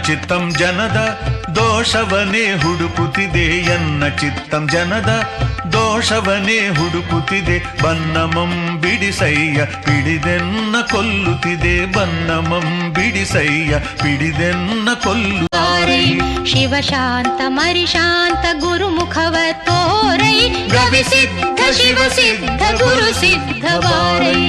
ಚಿತ್ತಂ ಜನದ ದೋಷವನೇ ಹುಡುಕುತ್ತಿದೆ, ಎನ್ನ ಚಿತ್ತಂ ಜನದ ದೋಷವನೇ ಹುಡುಕುತ್ತಿದೆ. ಬನ್ನಮಂ ಬಿಡಿಸಯ್ಯ ಪಿಡಿದೆನ್ನ ಕೊಲ್ಲುತ್ತಿದೆ, ಬನ್ನಮಂ ಬಿಡಿಸಯ್ಯ ಪಿಡಿದೆನ್ನ ಕೊಲ್ಲು. ಶಿವಶಾಂತ ಮರಿಶಾಂತ ಗುರುಮುಖವ ತೋರೈ, ಗವಿಸಿದ್ಧ ಶಿವಸಿದ್ಧ ಗುರು ಸಿದ್ಧ ಬಾರೈ.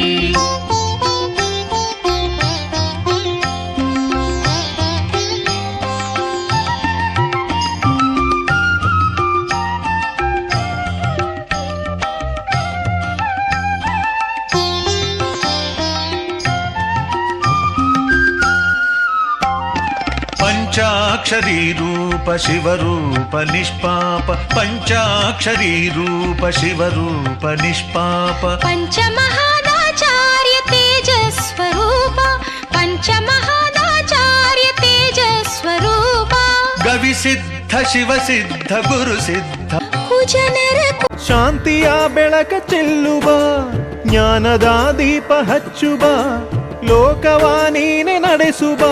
ಪಂಚಾಕ್ಷರೀ ರೂಪ ಶಿವರೂಪ ನಿಷ್ಪಾಪ, ಪಂಚಾಕ್ಷರೀ ರೂಪ ಶಿವರೂಪ ನಿಷ್ಪಾಪ. ಪಂಚಮಹಾನಾಚಾರ್ಯ ತೇಜಸ್ವರೂಪ, ಪಂಚಮಹಾನಾಚಾರ್ಯ ತೇಜಸ್ವರೂಪ. ಗವಿಸಿದ್ಧ ಶಿವಸಿದ್ಧ ಗುರು ಸಿದ್ಧ. ಕುಜನರ ಶಾಂತಿಯ ಬೆಳಕ ಚೆಲ್ಲುವ, ಜ್ಞಾನದ ದೀಪ ಹಚ್ಚುವ, ಲೋಕವಾ ನೀನೆ ನಡೆಸುವ.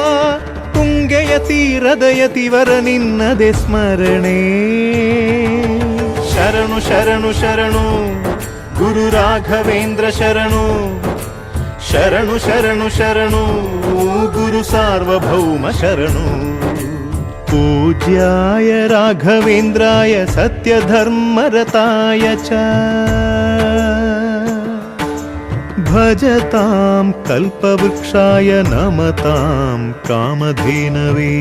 ತುಂಗೆಯ ತೀರದ ಯತಿವರ ನಿನ್ನದೆ ಸ್ಮರಣೆ. ಶರಣು ಶರಣು ಶರಣು ಗುರು ರಾಘವೇಂದ್ರ ಶರಣು, ಶರಣು ಶರಣು ಶರಣು ಗುರು ಸಾರ್ವಭೌಮ ಶರಣು. ಪೂಜ್ಯಾಯ ರಾಘವೇಂದ್ರಾಯ ಸತ್ಯಧರ್ಮರತಾಯ ಚ ಭಜತಾಂ ಕಲ್ಪವೃಕ್ಷಾಯ ನಮತಾಂ ಕಾಮಧೇನವೇ.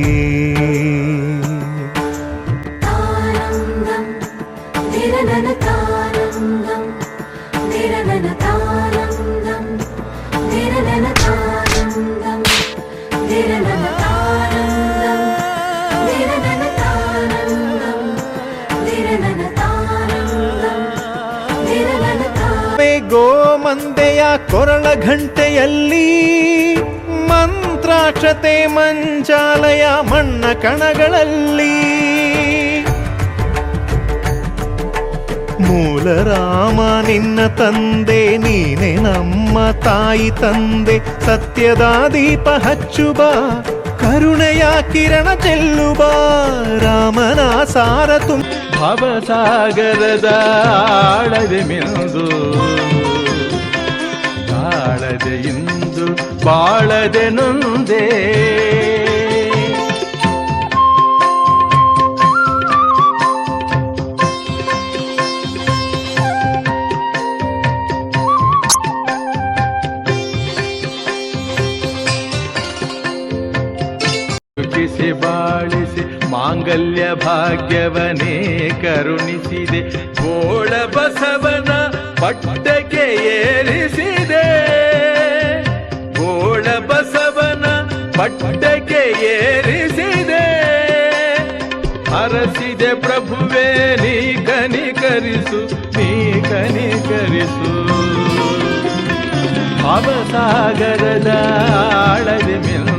ಗೋಮಂದೆಯ ಕೊರಳ ಘಂಟೆಯಲ್ಲಿ ಮಂತ್ರಾಕ್ಷತೆ ಮಂಚಾಲಯ ಮಣ್ಣ ಕಣಗಳಲ್ಲಿ. ಮೂಲ ರಾಮ ನಿನ್ನ ತಂದೆ, ನೀನೆ ನಮ್ಮ ತಾಯಿ ತಂದೆ. ಸತ್ಯದ ದೀಪ ಹಚ್ಚುವ, ಕರುಣೆಯ ಕಿರಣ ಚೆಲ್ಲುವ, ರಾಮನ ಸಾರ ತುಂಬ. ಭವಸಾಗರದ ಆಳದೆ ಮಿಂದು, ತಾಳದೆ ಇಂದು ಬಾಳದೆ ನೊಂದೇ. ಸುಖಿಸಿ ಬಾಳಿಸಿ ಮಾಂಗಲ್ಯ ಭಾಗ್ಯವನೇ ಕರುಣಿಸಿದೆ. ಗೋಳ ಬಸವನ ಪಟ್ಟಕ್ಕೆ ಏರಿಸಿದೆ, ಗೋಳ ಬಸವನ ಪಟ್ಟಕ್ಕೆ ಏರಿಸಿದೆ. ಹರಸಿದೆ ಪ್ರಭುವೇ ನೀ ಕನಿಕರಿಸು, ನೀ ಕನಿಕರಿಸು. ಭವಸಾಗರದ ಆಳದೆ ಮಿಲ್